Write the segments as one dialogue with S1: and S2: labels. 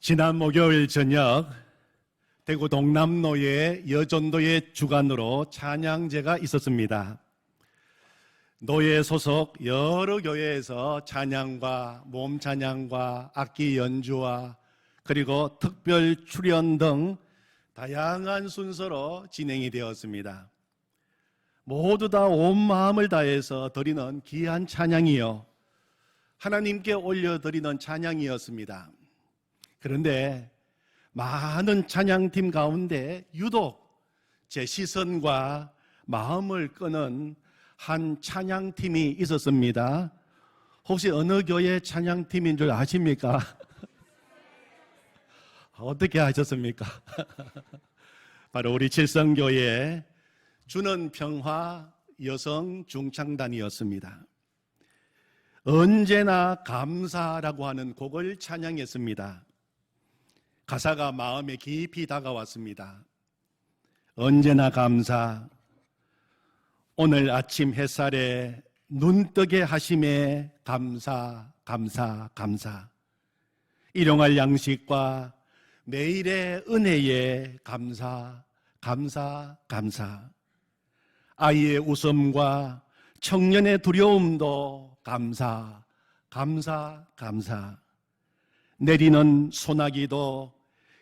S1: 지난 목요일 저녁 대구 동남노예 여전도의 주관으로 찬양제가 있었습니다. 노예 소속 여러 교회에서 찬양과 몸 찬양과 악기 연주와 그리고 특별 출연 등 다양한 순서로 진행이 되었습니다. 모두 다 온 마음을 다해서 드리는 귀한 찬양이요, 하나님께 올려드리는 찬양이었습니다. 그런데 많은 찬양팀 가운데 유독 제 시선과 마음을 끄는 한 찬양팀이 있었습니다. 혹시 어느 교회 찬양팀인 줄 아십니까? 어떻게 하셨습니까? 바로 우리 칠성교회 주는 평화 여성 중창단이었습니다. 언제나 감사라고 하는 곡을 찬양했습니다. 가사가 마음에 깊이 다가왔습니다. 언제나 감사, 오늘 아침 햇살에 눈뜨게 하심에 감사, 감사, 감사. 일용할 양식과 매일의 은혜에 감사, 감사, 감사. 아이의 웃음과 청년의 두려움도 감사, 감사, 감사. 내리는 소나기도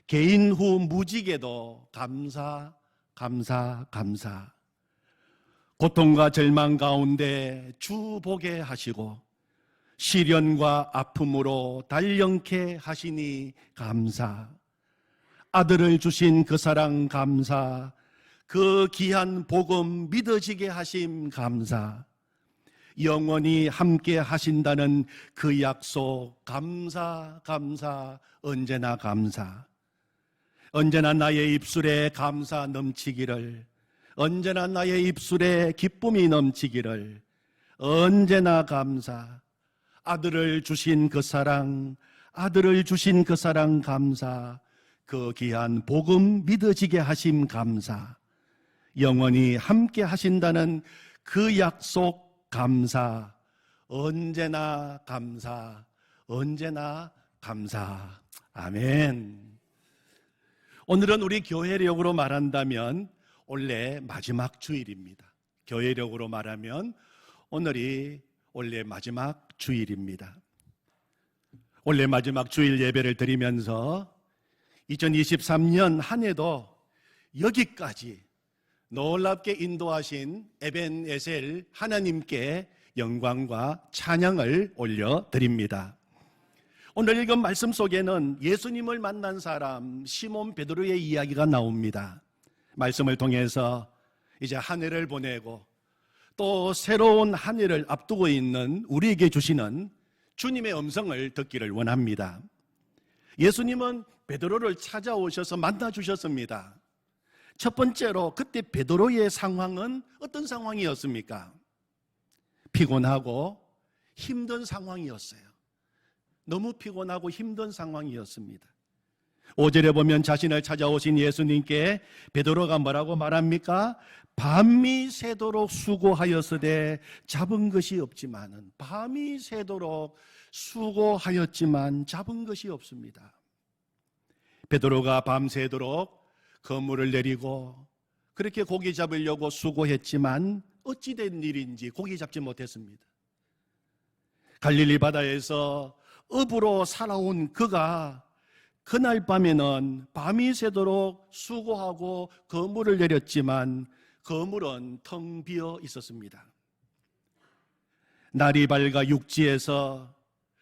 S1: 개인 후 무지개도 감사, 감사, 감사. 고통과 절망 가운데 주 보게 하시고 시련과 아픔으로 단련케 하시니 감사. 아들을 주신 그 사랑 감사. 그 귀한 복음 믿어지게 하심 감사. 영원히 함께 하신다는 그 약속 감사, 감사, 언제나 감사. 언제나 나의 입술에 감사 넘치기를, 언제나 나의 입술에 기쁨이 넘치기를, 언제나 감사. 아들을 주신 그 사랑, 아들을 주신 그 사랑 감사. 그 귀한 복음 믿어지게 하심 감사. 영원히 함께 하신다는 그 약속 감사. 언제나 감사, 언제나 감사. 아멘. 오늘은 우리 교회력으로 말한다면 원래 마지막 주일입니다. 교회력으로 말하면 오늘이 원래 마지막 주일입니다. 원래 마지막 주일 예배를 드리면서 2023년 한 해도 여기까지 놀랍게 인도하신 에벤에셀 하나님께 영광과 찬양을 올려드립니다. 오늘 읽은 말씀 속에는 예수님을 만난 사람 시몬 베드로의 이야기가 나옵니다. 말씀을 통해서 이제 한 해를 보내고 또 새로운 한 해를 앞두고 있는 우리에게 주시는 주님의 음성을 듣기를 원합니다. 예수님은 베드로를 찾아오셔서 만나 주셨습니다. 첫 번째로 그때 베드로의 상황은 어떤 상황이었습니까? 피곤하고 힘든 상황이었어요. 너무 피곤하고 힘든 상황이었습니다. 5절에 보면 자신을 찾아오신 예수님께 베드로가 뭐라고 말합니까? 밤이 새도록 수고하였으되 잡은 것이 없지만은, 밤이 새도록 수고하였지만 잡은 것이 없습니다. 베드로가 밤새도록 그물을 내리고 그렇게 고기 잡으려고 수고했지만 어찌된 일인지 고기 잡지 못했습니다. 갈릴리 바다에서 업으로 살아온 그가 그날 밤에는 밤이 새도록 수고하고 그물을 내렸지만 그물은 텅 비어 있었습니다. 날이 밝아 육지에서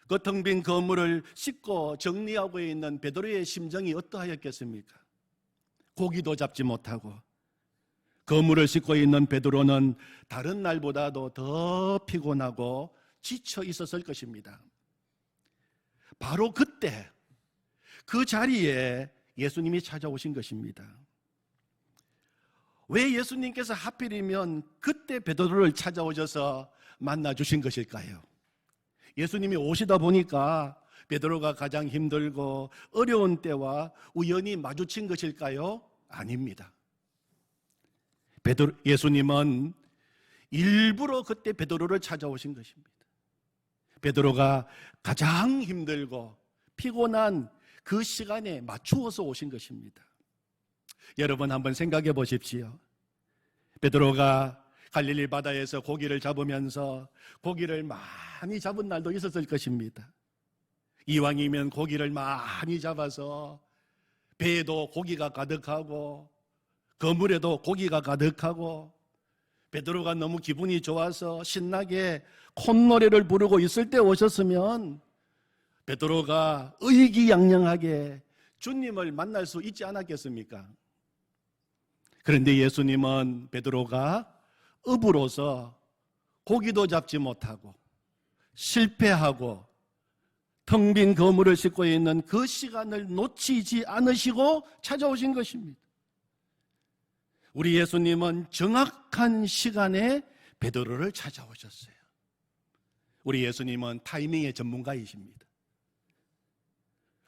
S1: 그 텅 빈 그물을 씻고 정리하고 있는 베드로의 심정이 어떠하였겠습니까? 고기도 잡지 못하고 그물을 씻고 있는 베드로는 다른 날보다도 더 피곤하고 지쳐 있었을 것입니다. 바로 그때 그 자리에 예수님이 찾아오신 것입니다. 왜 예수님께서 하필이면 그때 베드로를 찾아오셔서 만나주신 것일까요? 예수님이 오시다 보니까 베드로가 가장 힘들고 어려운 때와 우연히 마주친 것일까요? 아닙니다. 예수님은 일부러 그때 베드로를 찾아오신 것입니다. 베드로가 가장 힘들고 피곤한 그 시간에 맞추어서 오신 것입니다. 여러분 한번 생각해 보십시오. 베드로가 갈릴리 바다에서 고기를 잡으면서 고기를 많이 잡은 날도 있었을 것입니다. 이왕이면 고기를 많이 잡아서 배에도 고기가 가득하고 그물에도 고기가 가득하고 베드로가 너무 기분이 좋아서 신나게 콧노래를 부르고 있을 때 오셨으면 베드로가 의기양양하게 주님을 만날 수 있지 않았겠습니까? 그런데 예수님은 베드로가 업으로서 고기도 잡지 못하고 실패하고 텅 빈 그물을 싣고 있는 그 시간을 놓치지 않으시고 찾아오신 것입니다. 우리 예수님은 정확한 시간에 베드로를 찾아오셨어요. 우리 예수님은 타이밍의 전문가이십니다.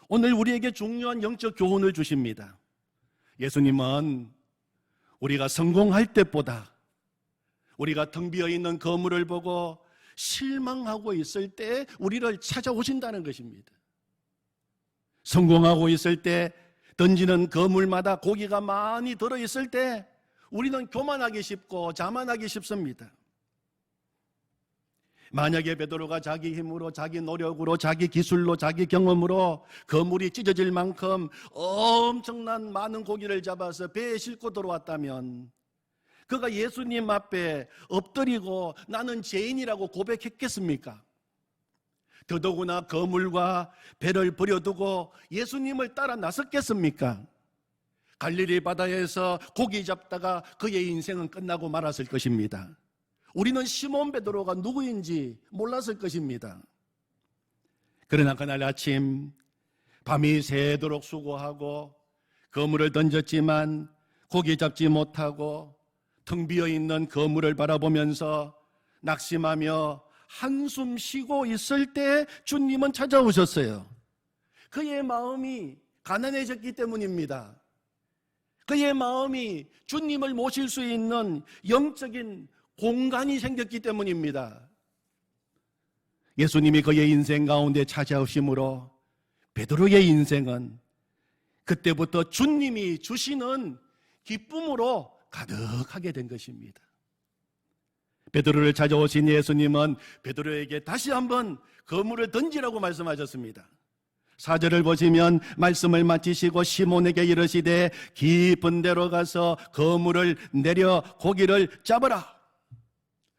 S1: 오늘 우리에게 중요한 영적 교훈을 주십니다. 예수님은 우리가 성공할 때보다 우리가 텅 비어 있는 거물을 보고 실망하고 있을 때 우리를 찾아오신다는 것입니다. 성공하고 있을 때 던지는 거물마다 고기가 많이 들어있을 때 우리는 교만하기 쉽고 자만하기 쉽습니다. 만약에 베드로가 자기 힘으로, 자기 노력으로, 자기 기술로, 자기 경험으로 거물이 찢어질 만큼 엄청난 많은 고기를 잡아서 배에 싣고 들어왔다면 그가 예수님 앞에 엎드리고 나는 죄인이라고 고백했겠습니까? 더더구나 거물과 배를 버려두고 예수님을 따라 나섰겠습니까? 갈릴리 바다에서 고기 잡다가 그의 인생은 끝나고 말았을 것입니다. 우리는 시몬 베드로가 누구인지 몰랐을 것입니다. 그러나 그날 아침 밤이 새도록 수고하고 거물을 던졌지만 고기 잡지 못하고 텅 비어있는 거물을 바라보면서 낙심하며 한숨 쉬고 있을 때 주님은 찾아오셨어요. 그의 마음이 가난해졌기 때문입니다. 그의 마음이 주님을 모실 수 있는 영적인 공간이 생겼기 때문입니다. 예수님이 그의 인생 가운데 찾아오심으로 베드로의 인생은 그때부터 주님이 주시는 기쁨으로 가득하게 된 것입니다. 베드로를 찾아오신 예수님은 베드로에게 다시 한번 거물을 던지라고 말씀하셨습니다. 4절을 보시면 말씀을 마치시고 시몬에게 이르시되 깊은 데로 가서 거물을 내려 고기를 잡으라.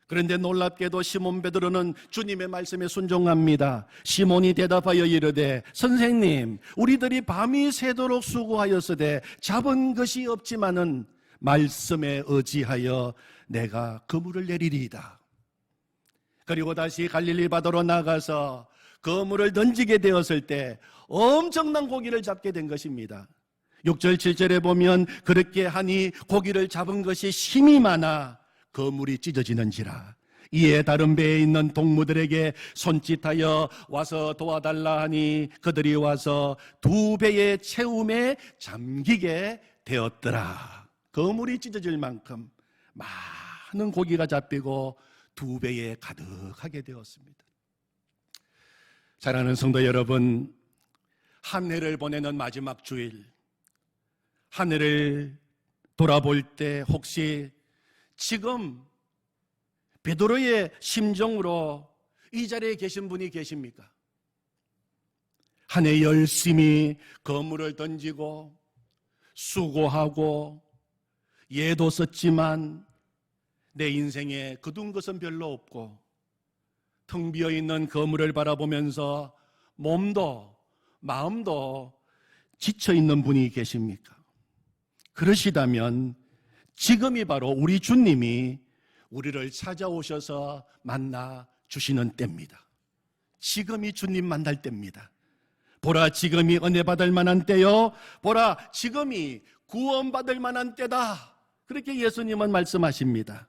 S1: 그런데 놀랍게도 시몬 베드로는 주님의 말씀에 순종합니다. 시몬이 대답하여 이르되 선생님, 우리들이 밤이 새도록 수고하였으되 잡은 것이 없지만은 말씀에 의지하여 내가 그물을 내리리이다. 그리고 다시 갈릴리 바다로 나가서 그물을 던지게 되었을 때 엄청난 고기를 잡게 된 것입니다. 6절 7절에 보면 그렇게 하니 고기를 잡은 것이 힘이 많아 그물이 찢어지는지라. 이에 다른 배에 있는 동무들에게 손짓하여 와서 도와달라 하니 그들이 와서 2배의 채움에 잠기게 되었더라. 그물이 찢어질 만큼 많은 고기가 잡히고 2배에 가득하게 되었습니다. 사랑하는 성도 여러분, 한 해를 보내는 마지막 주일, 한 해를 돌아볼 때 혹시 지금 베드로의 심정으로 이 자리에 계신 분이 계십니까? 한 해 열심히 거물을 던지고 수고하고 예도 썼지만 내 인생에 거둔 것은 별로 없고 텅 비어있는 거물을 바라보면서 몸도 마음도 지쳐있는 분이 계십니까? 그러시다면 지금이 바로 우리 주님이 우리를 찾아오셔서 만나 주시는 때입니다. 지금이 주님 만날 때입니다. 보라, 지금이 은혜 받을 만한 때요, 보라, 지금이 구원받을 만한 때다. 그렇게 예수님은 말씀하십니다.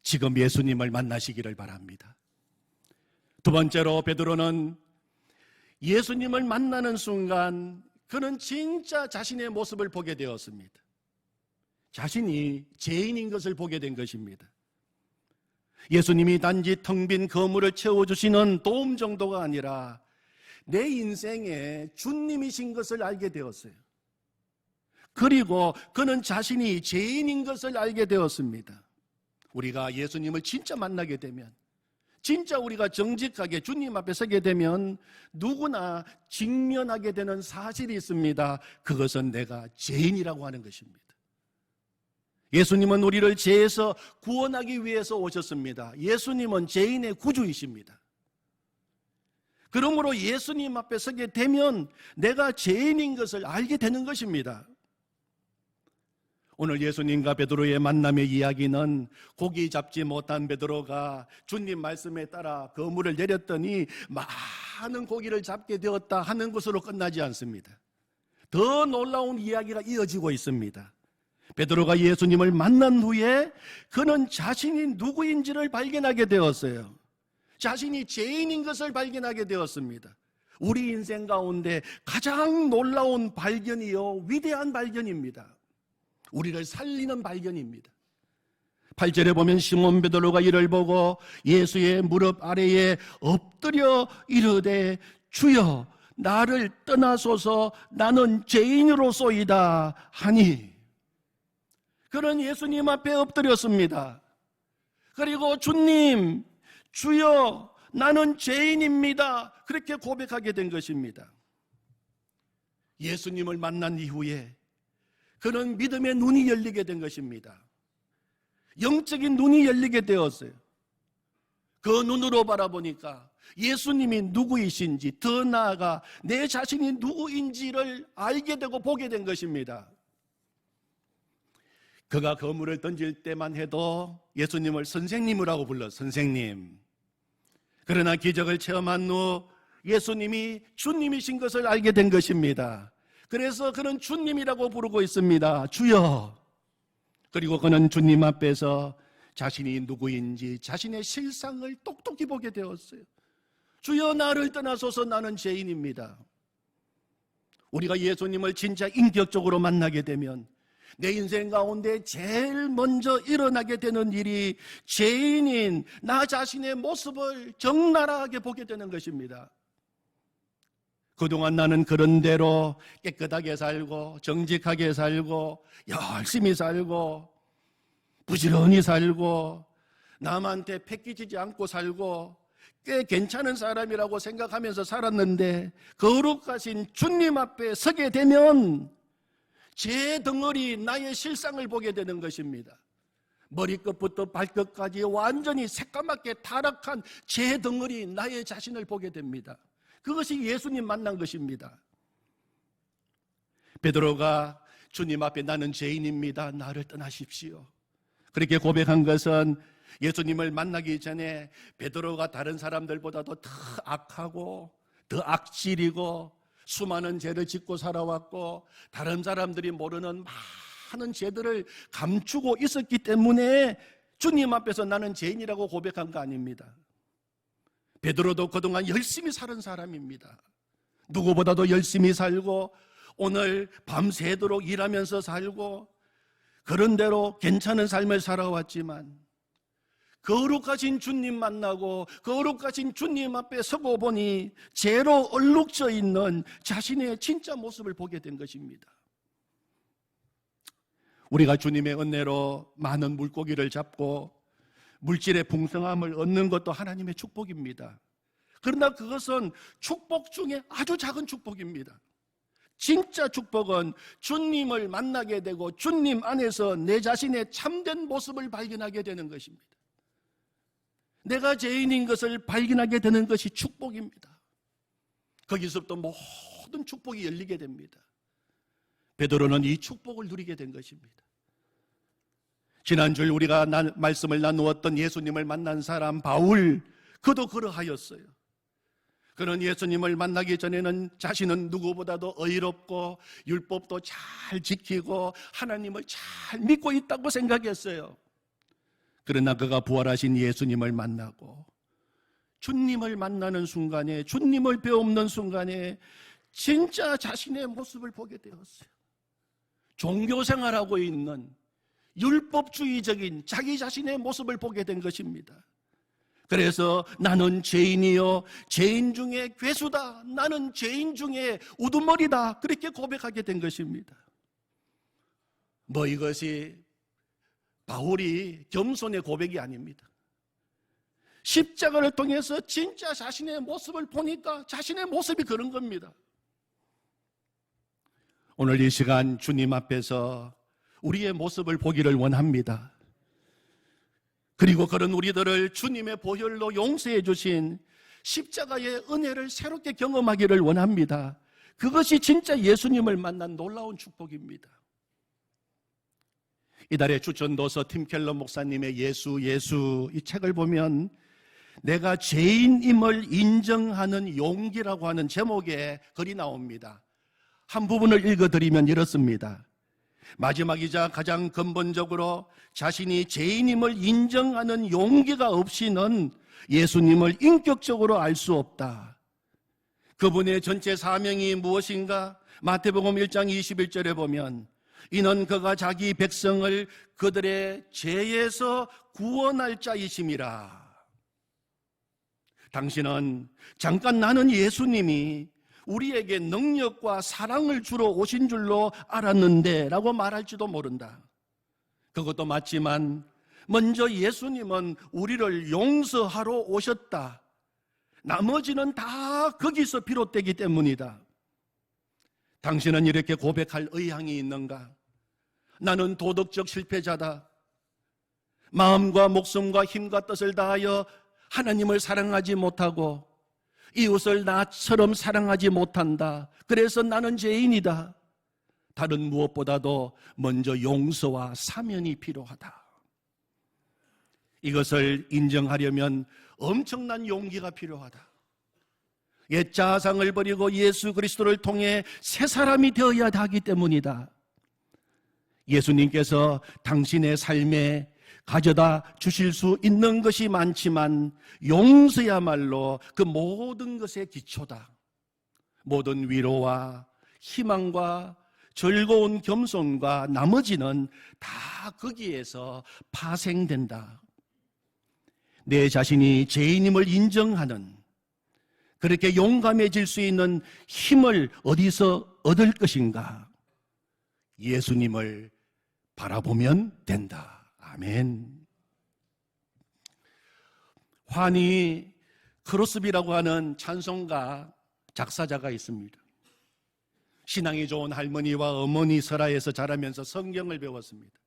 S1: 지금 예수님을 만나시기를 바랍니다. 두 번째로 베드로는 예수님을 만나는 순간 그는 진짜 자신의 모습을 보게 되었습니다. 자신이 죄인인 것을 보게 된 것입니다. 예수님이 단지 텅 빈 거물을 채워주시는 도움 정도가 아니라 내 인생에 주님이신 것을 알게 되었어요. 그리고 그는 자신이 죄인인 것을 알게 되었습니다. 우리가 예수님을 진짜 만나게 되면, 진짜 우리가 정직하게 주님 앞에 서게 되면 누구나 직면하게 되는 사실이 있습니다. 그것은 내가 죄인이라고 하는 것입니다. 예수님은 우리를 죄에서 구원하기 위해서 오셨습니다. 예수님은 죄인의 구주이십니다. 그러므로 예수님 앞에 서게 되면 내가 죄인인 것을 알게 되는 것입니다. 오늘 예수님과 베드로의 만남의 이야기는 고기 잡지 못한 베드로가 주님 말씀에 따라 그물을 내렸더니 많은 고기를 잡게 되었다 하는 것으로 끝나지 않습니다. 더 놀라운 이야기가 이어지고 있습니다. 베드로가 예수님을 만난 후에 그는 자신이 누구인지를 발견하게 되었어요. 자신이 죄인인 것을 발견하게 되었습니다. 우리 인생 가운데 가장 놀라운 발견이요, 위대한 발견입니다. 우리를 살리는 발견입니다. 8절에 보면 시몬 베드로가 이를 보고 예수의 무릎 아래에 엎드려 이르되 주여 나를 떠나소서 나는 죄인으로소이다 하니, 그는 예수님 앞에 엎드렸습니다. 그리고 주님, 주여 나는 죄인입니다, 그렇게 고백하게 된 것입니다. 예수님을 만난 이후에 그는 믿음의 눈이 열리게 된 것입니다. 영적인 눈이 열리게 되었어요. 그 눈으로 바라보니까 예수님이 누구이신지, 더 나아가 내 자신이 누구인지를 알게 되고 보게 된 것입니다. 그가 그물을 던질 때만 해도 예수님을 선생님이라고 불러 선생님. 그러나 기적을 체험한 후 예수님이 주님이신 것을 알게 된 것입니다. 그래서 그는 주님이라고 부르고 있습니다. 주여. 그리고 그는 주님 앞에서 자신이 누구인지 자신의 실상을 똑똑히 보게 되었어요. 주여 나를 떠나소서 나는 죄인입니다. 우리가 예수님을 진짜 인격적으로 만나게 되면 내 인생 가운데 제일 먼저 일어나게 되는 일이 죄인인 나 자신의 모습을 적나라하게 보게 되는 것입니다. 그동안 나는 그런 대로 깨끗하게 살고 정직하게 살고 열심히 살고 부지런히 살고 남한테 패기지지 않고 살고 꽤 괜찮은 사람이라고 생각하면서 살았는데, 거룩하신 주님 앞에 서게 되면 제 덩어리 나의 실상을 보게 되는 것입니다. 머리끝부터 발끝까지 완전히 새까맣게 타락한 제 덩어리 나의 자신을 보게 됩니다. 그것이 예수님 만난 것입니다. 베드로가 주님 앞에 나는 죄인입니다, 나를 떠나십시오, 그렇게 고백한 것은 예수님을 만나기 전에 베드로가 다른 사람들보다도 더 악하고 더 악질이고 수많은 죄를 짓고 살아왔고 다른 사람들이 모르는 많은 죄들을 감추고 있었기 때문에 주님 앞에서 나는 죄인이라고 고백한 거 아닙니다. 베드로도 그동안 열심히 살은 사람입니다. 누구보다도 열심히 살고 오늘 밤새도록 일하면서 살고 그런 대로 괜찮은 삶을 살아왔지만 거룩하신 주님 만나고 거룩하신 주님 앞에 서고 보니 죄로 얼룩져 있는 자신의 진짜 모습을 보게 된 것입니다. 우리가 주님의 은혜로 많은 물고기를 잡고 물질의 풍성함을 얻는 것도 하나님의 축복입니다. 그러나 그것은 축복 중에 아주 작은 축복입니다. 진짜 축복은 주님을 만나게 되고 주님 안에서 내 자신의 참된 모습을 발견하게 되는 것입니다. 내가 죄인인 것을 발견하게 되는 것이 축복입니다. 거기서부터 모든 축복이 열리게 됩니다. 베드로는 이 축복을 누리게 된 것입니다. 지난주에 우리가 말씀을 나누었던 예수님을 만난 사람 바울, 그도 그러하였어요. 그는 예수님을 만나기 전에는 자신은 누구보다도 의롭고 율법도 잘 지키고 하나님을 잘 믿고 있다고 생각했어요. 그러나 그가 부활하신 예수님을 만나고 주님을 만나는 순간에, 주님을 배우는 순간에 진짜 자신의 모습을 보게 되었어요. 종교생활하고 있는 율법주의적인 자기 자신의 모습을 보게 된 것입니다. 그래서 나는 죄인이요 죄인 중에 괴수다, 나는 죄인 중에 우두머리다, 그렇게 고백하게 된 것입니다. 뭐 이것이 바울이 겸손의 고백이 아닙니다. 십자가를 통해서 진짜 자신의 모습을 보니까 자신의 모습이 그런 겁니다. 오늘 이 시간 주님 앞에서 우리의 모습을 보기를 원합니다. 그리고 그런 우리들을 주님의 보혈로 용서해 주신 십자가의 은혜를 새롭게 경험하기를 원합니다. 그것이 진짜 예수님을 만난 놀라운 축복입니다. 이달의 추천도서 팀 켈러 목사님의 예수 이 책을 보면 내가 죄인임을 인정하는 용기라고 하는 제목의 글이 나옵니다. 한 부분을 읽어드리면 이렇습니다. 마지막이자 가장 근본적으로 자신이 죄인임을 인정하는 용기가 없이는 예수님을 인격적으로 알 수 없다. 그분의 전체 사명이 무엇인가? 마태복음 1장 21절에 보면 이는 그가 자기 백성을 그들의 죄에서 구원할 자이심이라. 당신은 잠깐 나는 예수님이 우리에게 능력과 사랑을 주러 오신 줄로 알았는데 라고 말할지도 모른다. 그것도 맞지만 먼저 예수님은 우리를 용서하러 오셨다. 나머지는 다 거기서 비롯되기 때문이다. 당신은 이렇게 고백할 의향이 있는가? 나는 도덕적 실패자다. 마음과 목숨과 힘과 뜻을 다하여 하나님을 사랑하지 못하고 이웃을 나처럼 사랑하지 못한다. 그래서 나는 죄인이다. 다른 무엇보다도 먼저 용서와 사면이 필요하다. 이것을 인정하려면 엄청난 용기가 필요하다. 옛 자아상을 버리고 예수 그리스도를 통해 새 사람이 되어야 하기 때문이다. 예수님께서 당신의 삶에 가져다 주실 수 있는 것이 많지만 용서야말로 그 모든 것의 기초다. 모든 위로와 희망과 즐거운 겸손과 나머지는 다 거기에서 파생된다. 내 자신이 죄인임을 인정하는, 그렇게 용감해질 수 있는 힘을 어디서 얻을 것인가? 예수님을 바라보면 된다. 아멘. 환희 크로스비라고 하는 찬송가 작사자가 있습니다. 신앙이 좋은 할머니와 어머니 설화에서 자라면서 성경을 배웠습니다.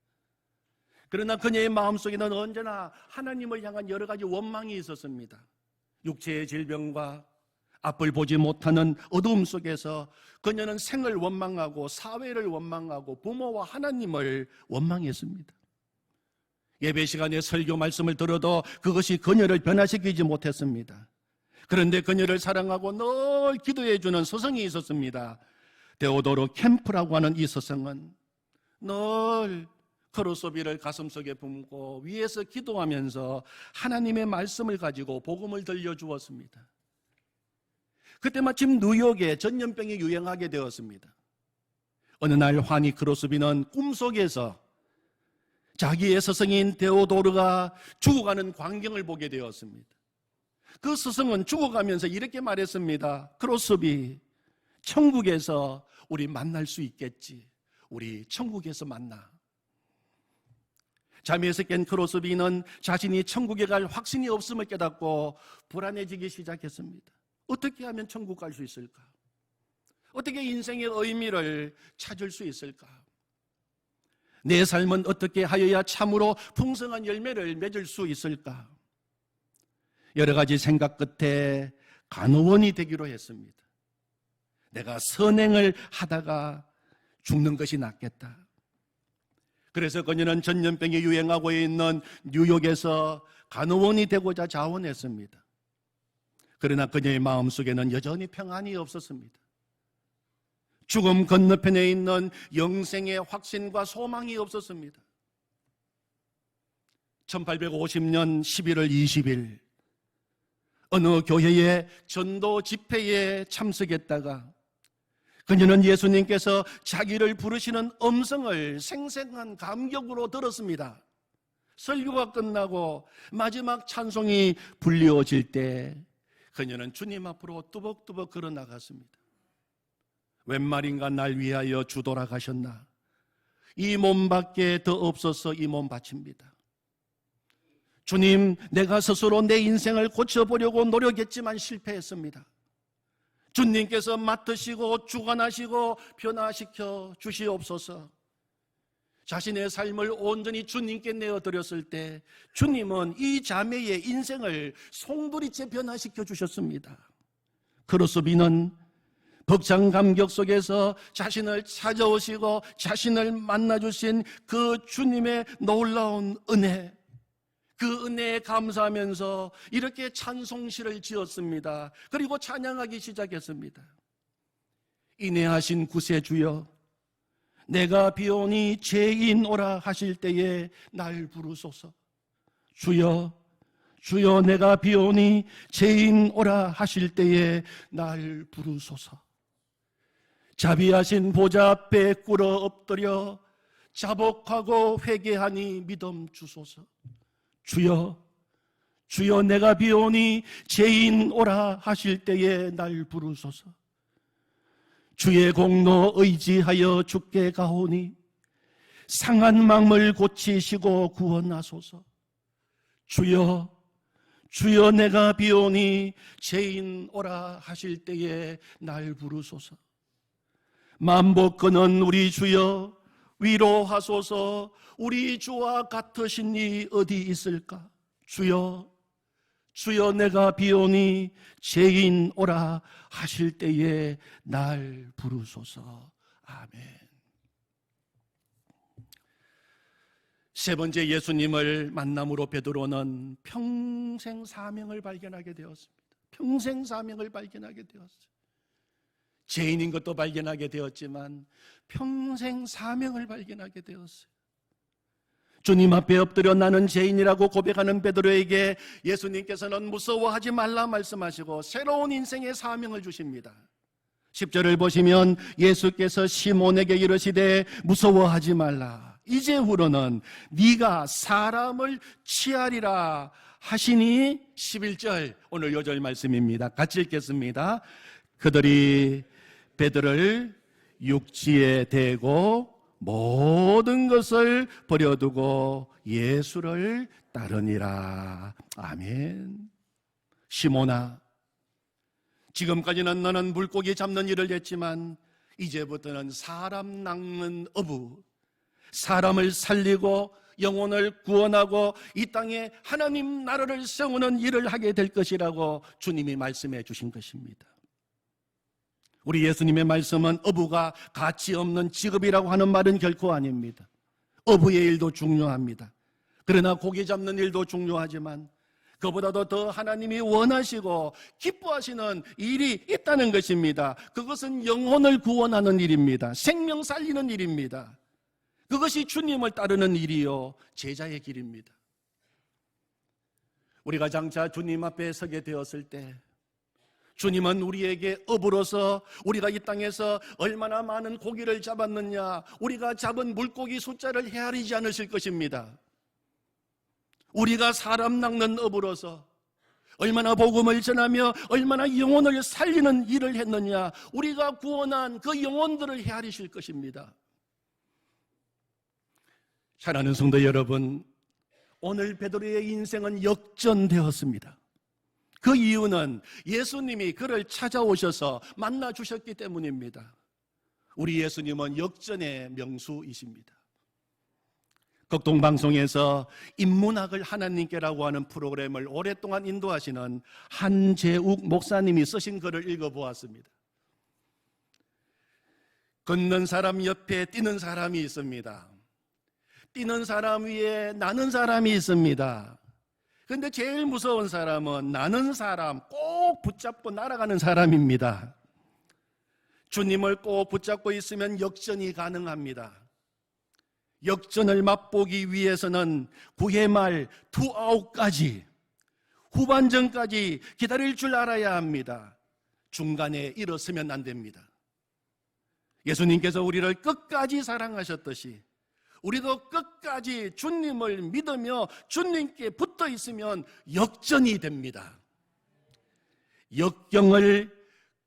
S1: 그러나 그녀의 마음속에는 언제나 하나님을 향한 여러 가지 원망이 있었습니다. 육체의 질병과 앞을 보지 못하는 어두움 속에서 그녀는 생을 원망하고 사회를 원망하고 부모와 하나님을 원망했습니다. 예배 시간에 설교 말씀을 들어도 그것이 그녀를 변화시키지 못했습니다. 그런데 그녀를 사랑하고 늘 기도해 주는 스승이 있었습니다. 데오도로 캠프라고 하는 이 스승은 늘 크로스비를 가슴속에 품고 위에서 기도하면서 하나님의 말씀을 가지고 복음을 들려주었습니다. 그때 마침 뉴욕에 전염병이 유행하게 되었습니다. 어느 날 환희 크로스비는 꿈속에서 자기의 스승인 데오도르가 죽어가는 광경을 보게 되었습니다. 그 스승은 죽어가면서 이렇게 말했습니다. 크로스비, 천국에서 우리 만날 수 있겠지. 우리 천국에서 만나. 잠에서 깬 크로스비는 자신이 천국에 갈 확신이 없음을 깨닫고 불안해지기 시작했습니다. 어떻게 하면 천국 갈 수 있을까? 어떻게 인생의 의미를 찾을 수 있을까? 내 삶은 어떻게 하여야 참으로 풍성한 열매를 맺을 수 있을까? 여러 가지 생각 끝에 간호원이 되기로 했습니다. 내가 선행을 하다가 죽는 것이 낫겠다. 그래서 그녀는 전염병이 유행하고 있는 뉴욕에서 간호원이 되고자 자원했습니다. 그러나 그녀의 마음속에는 여전히 평안이 없었습니다. 죽음 건너편에 있는 영생의 확신과 소망이 없었습니다. 1850년 11월 20일 어느 교회의 전도 집회에 참석했다가 그녀는 예수님께서 자기를 부르시는 음성을 생생한 감격으로 들었습니다. 설교가 끝나고 마지막 찬송이 불리워질 때 그녀는 주님 앞으로 뚜벅뚜벅 걸어 나갔습니다. 웬 말인가 날 위하여 주 돌아가셨나? 이 몸밖에 더 없어서 이 몸 바칩니다. 주님, 내가 스스로 내 인생을 고쳐보려고 노력했지만 실패했습니다. 주님께서 맡으시고 주관하시고 변화시켜 주시옵소서. 자신의 삶을 온전히 주님께 내어드렸을 때 주님은 이 자매의 인생을 송두리째 변화시켜 주셨습니다. 크루스비는 벅찬 감격 속에서 자신을 찾아오시고 자신을 만나주신 그 주님의 놀라운 은혜, 그 은혜에 감사하면서 이렇게 찬송시를 지었습니다. 그리고 찬양하기 시작했습니다. 인애하신 구세주여, 내가 비오니 죄인 오라 하실 때에 날 부르소서. 주여, 주여, 내가 비오니 죄인 오라 하실 때에 날 부르소서. 자비하신 보좌 앞에 꿇어 엎드려 자복하고 회개하니 믿음 주소서. 주여, 주여, 내가 비오니 죄인 오라 하실 때에 날 부르소서. 주의 공로 의지하여 주께 가오니 상한 마음을 고치시고 구원하소서. 주여, 주여, 내가 비오니 죄인 오라 하실 때에 날 부르소서. 만복 끄는 우리 주여 위로하소서. 우리 주와 같으신 이 어디 있을까? 주여, 주여, 내가 비오니 죄인 오라 하실 때에 날 부르소서. 아멘. 세 번째, 예수님을 만남으로 베드로는 평생 사명을 발견하게 되었습니다. 평생 사명을 발견하게 되었어요. 죄인인 것도 발견하게 되었지만 평생 사명을 발견하게 되었어요. 주님 앞에 엎드려 나는 죄인이라고 고백하는 베드로에게 예수님께서는 무서워하지 말라 말씀하시고 새로운 인생의 사명을 주십니다. 10절을 보시면 예수께서 시몬에게 이르시되 무서워하지 말라. 이제후로는 네가 사람을 취하리라 하시니 11절, 오늘 요절 말씀입니다. 같이 읽겠습니다. 그들이 베드로를 육지에 대고 모든 것을 버려두고 예수를 따르니라. 아멘. 시몬아, 지금까지는 너는 물고기 잡는 일을 했지만 이제부터는 사람 낚는 어부, 사람을 살리고 영혼을 구원하고 이 땅에 하나님 나라를 세우는 일을 하게 될 것이라고 주님이 말씀해 주신 것입니다. 우리 예수님의 말씀은 어부가 가치 없는 직업이라고 하는 말은 결코 아닙니다. 어부의 일도 중요합니다. 그러나 고기 잡는 일도 중요하지만 그보다도 더 하나님이 원하시고 기뻐하시는 일이 있다는 것입니다. 그것은 영혼을 구원하는 일입니다. 생명 살리는 일입니다. 그것이 주님을 따르는 일이요, 제자의 길입니다. 우리가 장차 주님 앞에 서게 되었을 때 주님은 우리에게 어부로서 우리가 이 땅에서 얼마나 많은 고기를 잡았느냐, 우리가 잡은 물고기 숫자를 헤아리지 않으실 것입니다. 우리가 사람 낚는 어부로서 얼마나 복음을 전하며 얼마나 영혼을 살리는 일을 했느냐, 우리가 구원한 그 영혼들을 헤아리실 것입니다. 사랑하는 성도 여러분, 오늘 베드로의 인생은 역전되었습니다. 그 이유는 예수님이 그를 찾아오셔서 만나주셨기 때문입니다. 우리 예수님은 역전의 명수이십니다. 극동방송에서 인문학을 하나님께라고 하는 프로그램을 오랫동안 인도하시는 한재욱 목사님이 쓰신 글을 읽어보았습니다. 걷는 사람 옆에 뛰는 사람이 있습니다. 뛰는 사람 위에 나는 사람이 있습니다. 그런데 제일 무서운 사람은 나는 사람, 꼭 붙잡고 날아가는 사람입니다. 주님을 꼭 붙잡고 있으면 역전이 가능합니다. 역전을 맛보기 위해서는 9회 말 투아웃까지, 후반전까지 기다릴 줄 알아야 합니다. 중간에 일어서면 안 됩니다. 예수님께서 우리를 끝까지 사랑하셨듯이 우리도 끝까지 주님을 믿으며 주님께 붙어 있으면 역전이 됩니다. 역경을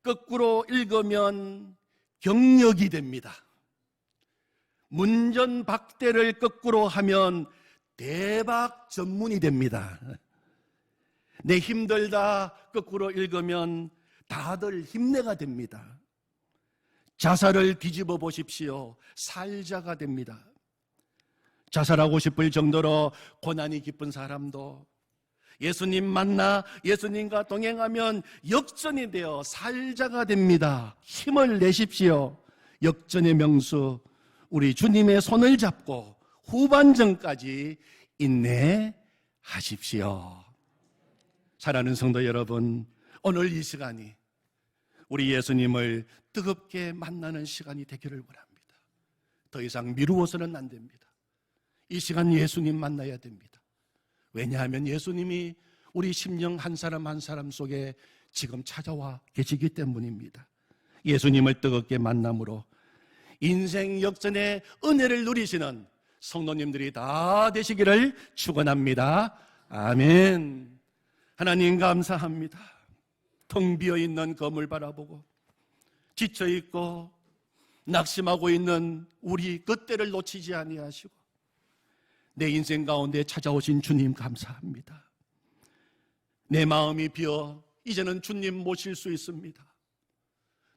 S1: 거꾸로 읽으면 경력이 됩니다. 문전박대를 거꾸로 하면 대박 전문이 됩니다. 내 힘들다 거꾸로 읽으면 다들 힘내가 됩니다. 자살을 뒤집어 보십시오. 살자가 됩니다. 자살하고 싶을 정도로 고난이 깊은 사람도 예수님 만나 예수님과 동행하면 역전이 되어 살자가 됩니다. 힘을 내십시오. 역전의 명수 우리 주님의 손을 잡고 후반전까지 인내하십시오. 사랑하는 성도 여러분, 오늘 이 시간이 우리 예수님을 뜨겁게 만나는 시간이 되기를 원합니다. 더 이상 미루어서는 안 됩니다. 이 시간 예수님 만나야 됩니다. 왜냐하면 예수님이 우리 심령 한 사람 한 사람 속에 지금 찾아와 계시기 때문입니다. 예수님을 뜨겁게 만남으로 인생 역전의 은혜를 누리시는 성도님들이 다 되시기를 축원합니다. 아멘. 하나님 감사합니다. 텅 비어있는 검을 바라보고 지쳐있고 낙심하고 있는 우리 그때를 놓치지 아니하시고 내 인생 가운데 찾아오신 주님 감사합니다. 내 마음이 비어 이제는 주님 모실 수 있습니다.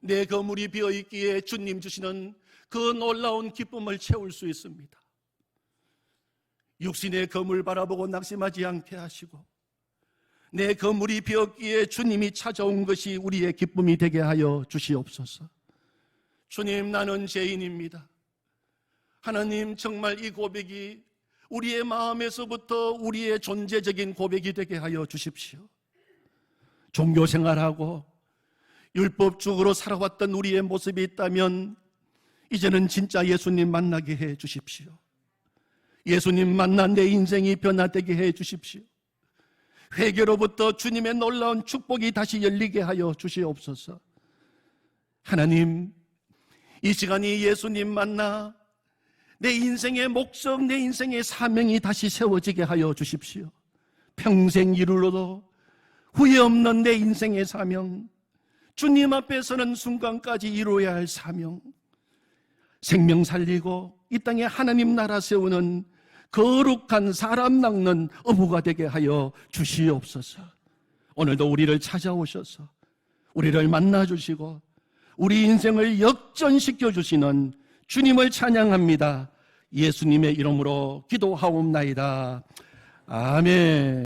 S1: 내 거물이 비어있기에 주님 주시는 그 놀라운 기쁨을 채울 수 있습니다. 육신의 거물 바라보고 낙심하지 않게 하시고 내 거물이 비었기에 주님이 찾아온 것이 우리의 기쁨이 되게 하여 주시옵소서. 주님, 나는 죄인입니다. 하나님, 정말 이 고백이 우리의 마음에서부터 우리의 존재적인 고백이 되게 하여 주십시오. 종교생활하고 율법적으로 살아왔던 우리의 모습이 있다면 이제는 진짜 예수님 만나게 해 주십시오. 예수님 만난 내 인생이 변화되게 해 주십시오. 회개로부터 주님의 놀라운 축복이 다시 열리게 하여 주시옵소서. 하나님, 이 시간이 예수님 만나 내 인생의 목적, 내 인생의 사명이 다시 세워지게 하여 주십시오. 평생 이루어도 후회 없는 내 인생의 사명, 주님 앞에 서는 순간까지 이루어야 할 사명, 생명 살리고 이 땅에 하나님 나라 세우는 거룩한 사람 낚는 어부가 되게 하여 주시옵소서. 오늘도 우리를 찾아오셔서 우리를 만나주시고 우리 인생을 역전시켜 주시는 주님을 찬양합니다. 예수님의 이름으로 기도하옵나이다. 아멘.